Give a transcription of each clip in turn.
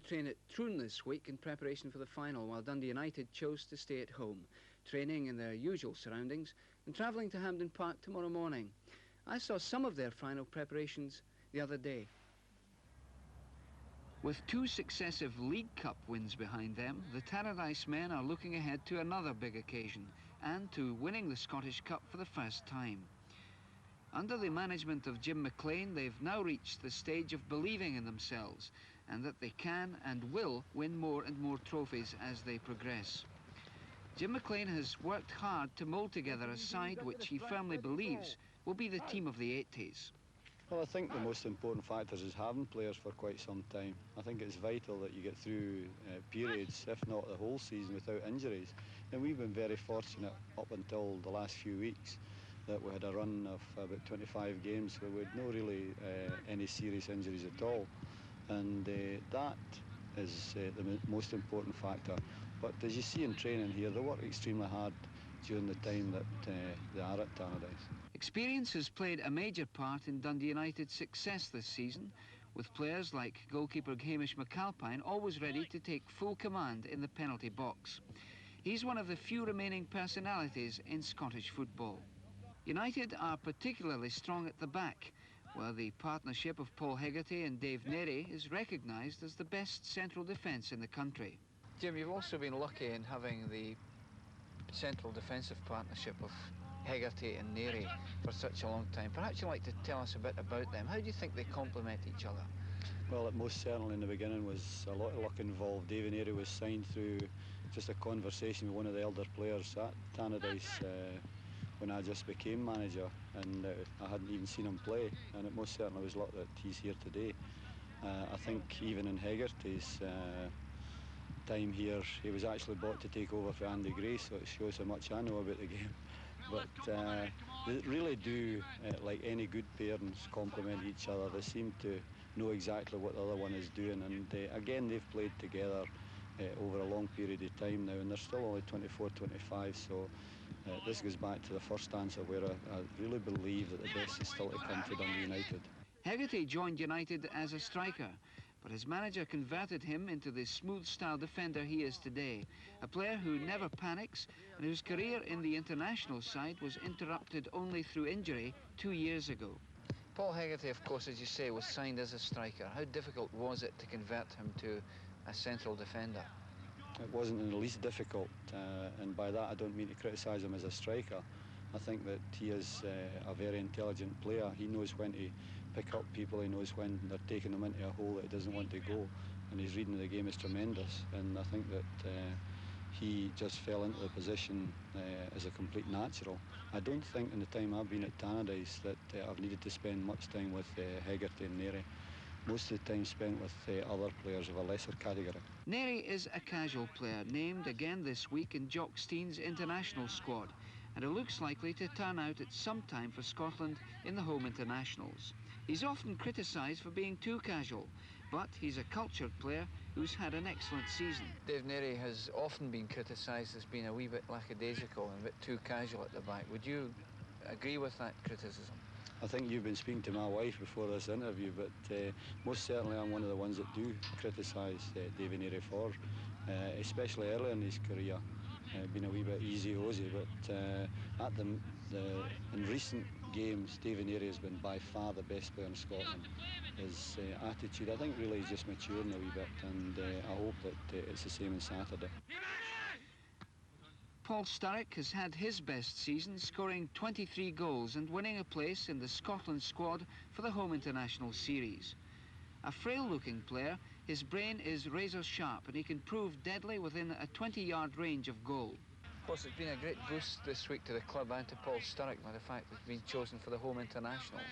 train at Troon this week in preparation for the final, while Dundee United chose to stay at home, training in their usual surroundings and travelling to Hampden Park tomorrow morning. I saw some of their final preparations the other day. With 2 successive League Cup wins behind them, the Tannadice men are looking ahead to another big occasion and to winning the Scottish Cup for the first time. Under the management of Jim McLean, they've now reached the stage of believing in themselves and that they can and will win more and more trophies as they progress. Jim McLean has worked hard to mould together a side which he firmly believes will be the team of the 80s. Well, I think the most important factors is having players for quite some time. I think it's vital that you get through periods, if not the whole season, without injuries. And we've been very fortunate up until the last few weeks that we had a run of about 25 games where we had no really any serious injuries at all. And that is the most important factor. But as you see in training here, they work extremely hard during the time that they are at Tannadice. Experience has played a major part in Dundee United's success this season, with players like goalkeeper Hamish McAlpine always ready to take full command in the penalty box. He's one of the few remaining personalities in Scottish football. United are particularly strong at the back, where the partnership of Paul Hegarty and Dave Neary is recognised as the best central defence in the country. Jim, you've also been lucky in having the central defensive partnership of Hegarty and Neary for such a long time. Perhaps you'd like to tell us a bit about them. How do you think they complement each other? Well, most certainly in the beginning was a lot of luck involved. David Neary was signed through just a conversation with one of the elder players at Tannadice when I just became manager, and I hadn't even seen him play, and it most certainly was luck that he's here today. I think even in Hegarty's time here, he was actually bought to take over for Andy Gray, so it shows how much I know about the game. But they really do, like any good parents, complement each other. They seem to know exactly what the other one is doing, and again, they've played together over a long period of time now, and they're still only 24, 25, so this goes back to the first answer where I really believe that the best is still to come to Dundee United. Hegarty joined United as a striker, but his manager converted him into the smooth-style defender he is today, a player who never panics and whose career in the international side was interrupted only through injury 2 years ago. Paul Hegarty, of course, as you say, was signed as a striker. How difficult was it to convert him to a central defender? It wasn't in the least difficult, and by that I don't mean to criticise him as a striker. I think that he is a very intelligent player. He knows when to pick up people, he knows when they're taking him into a hole that he doesn't want to go, and his reading of the game is tremendous, and I think that he just fell into the position as a complete natural. I don't think in the time I've been at Tannadice that I've needed to spend much time with Hegarty and Neary. Most of the time spent with other players of a lesser category. Neary is a casual player, named again this week in Jock Stein's international squad, and who looks likely to turn out at some time for Scotland in the home internationals. He's often criticised for being too casual, but he's a cultured player who's had an excellent season. Dave Neary has often been criticised as being a wee bit lackadaisical and a bit too casual at the back. Would you agree with that criticism? I think you've been speaking to my wife before this interview, but most certainly I'm one of the ones that do criticise David Neary for, especially early in his career, being a wee bit easy-ozy, but in recent games, David Neary has been by far the best player in Scotland. His attitude, I think, really is just maturing a wee bit, and I hope that it's the same on Saturday. Paul Sturrock has had his best season, scoring 23 goals and winning a place in the Scotland squad for the home international series. A frail-looking player, his brain is razor-sharp and he can prove deadly within a 20-yard range of goal. Of course, it's been a great boost this week to the club and to Paul Sturrock by the fact that he's been chosen for the home internationals.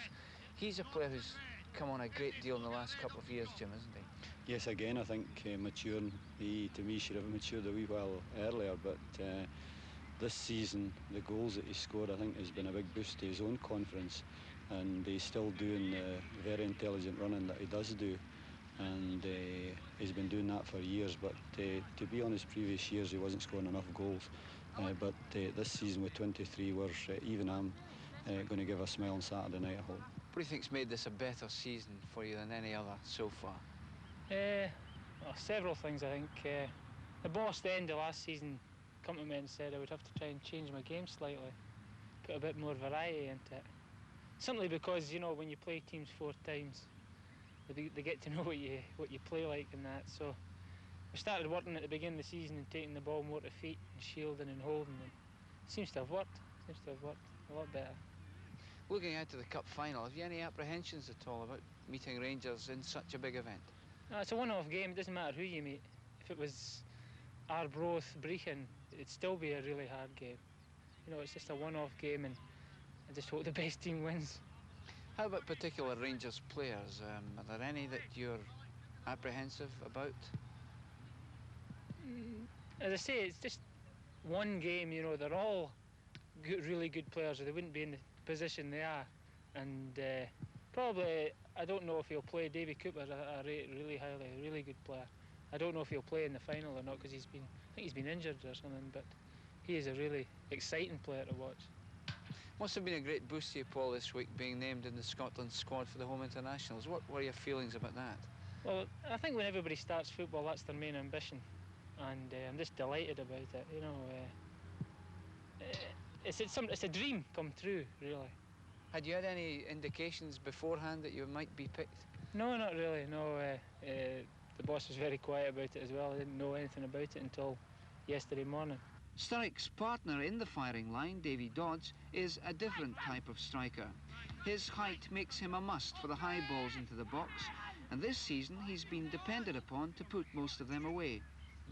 He's a player who's come on a great deal in the last couple of years, Jim, isn't he? Yes, again, I think maturing. He, to me, should have matured a wee while earlier, but this season, the goals that he scored, I think, has been a big boost to his own confidence, and he's still doing the very intelligent running that he does do, and he's been doing that for years, but to be honest, previous years he wasn't scoring enough goals, but this season with 23, even I'm going to give a smile on Saturday night, I hope. What do you think's made this a better season for you than any other so far? Several things, I think. The boss at the end of last season come to me and said I would have to try and change my game slightly, put a bit more variety into it. Simply because, you know, when you play teams 4 times, they get to know what you play like and that. So we started working at the beginning of the season and taking the ball more to feet and shielding and holding, and it seems to have worked. Seems to have worked a lot better. Looking out to the Cup final, have you any apprehensions at all about meeting Rangers in such a big event? No, it's a one-off game. It doesn't matter who you meet. If it was Arbroath, Brechin, it'd still be a really hard game. You know, it's just a one-off game, and I just hope the best team wins. How about particular Rangers players? Are there any that you're apprehensive about? As I say, it's just one game. You know, they're all really good players, or they wouldn't be in the position they are. And probably, I don't know if he'll play. Davy Cooper, I rate really highly, a really good player. I don't know if he'll play in the final or not, because I think he's been injured or something, but he is a really exciting player to watch. Must have been a great boost to you, Paul, this week, being named in the Scotland squad for the home internationals. What were your feelings about that? Well, I think when everybody starts football, that's their main ambition, and I'm just delighted about it. You know, it's a dream come true, really. Had you had any indications beforehand that you might be picked? No, not really. No, the boss was very quiet about it as well. I didn't know anything about it until yesterday morning. Sturrock's partner in the firing line, Davy Dodds, is a different type of striker. His height makes him a must for the high balls into the box, and this season he's been depended upon to put most of them away.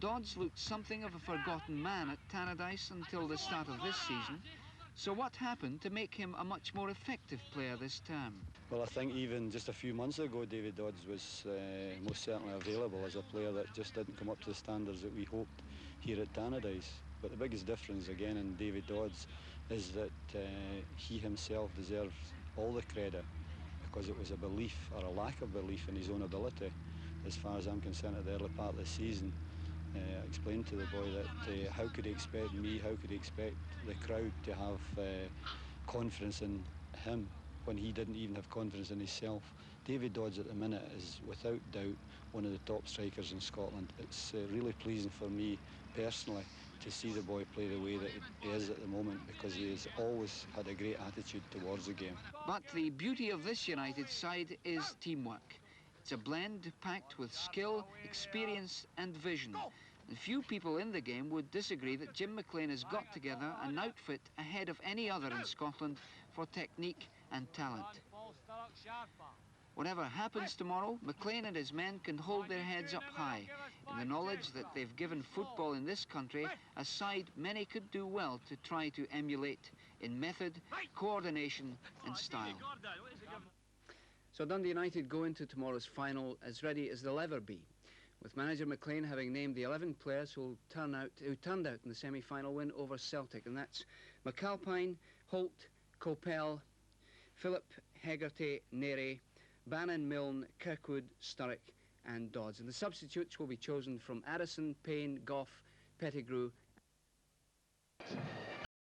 Dodds looked something of a forgotten man at Tannadice until the start of this season. So what happened to make him a much more effective player this term? Well, I think even just a few months ago, David Dodds was most certainly available as a player that just didn't come up to the standards that we hoped here at Tannadice. But the biggest difference, again, in David Dodds is that he himself deserves all the credit, because it was a belief or a lack of belief in his own ability. As far as I'm concerned, at the early part of the season, I explained to the boy that how could he expect me, how could he expect the crowd to have confidence in him when he didn't even have confidence in himself. David Dodds at the minute is without doubt one of the top strikers in Scotland. It's really pleasing for me personally to see the boy play the way that he is at the moment, because he has always had a great attitude towards the game. But the beauty of this United side is teamwork. It's a blend packed with skill, experience and vision. And few people in the game would disagree that Jim McLean has got together an outfit ahead of any other in Scotland for technique and talent. Whatever happens tomorrow, McLean and his men can hold their heads up high in the knowledge that they've given football in this country a side many could do well to try to emulate in method, coordination and style. So Dundee United go into tomorrow's final as ready as they'll ever be, with manager McLean having named the 11 players who turned out in the semi-final win over Celtic, and that's McAlpine, Holt, Coppell, Philip, Hegarty, Nere, Bannon, Milne, Kirkwood, Sturrock and Dodds. And the substitutes will be chosen from Addison, Payne, Gough, Pettigrew.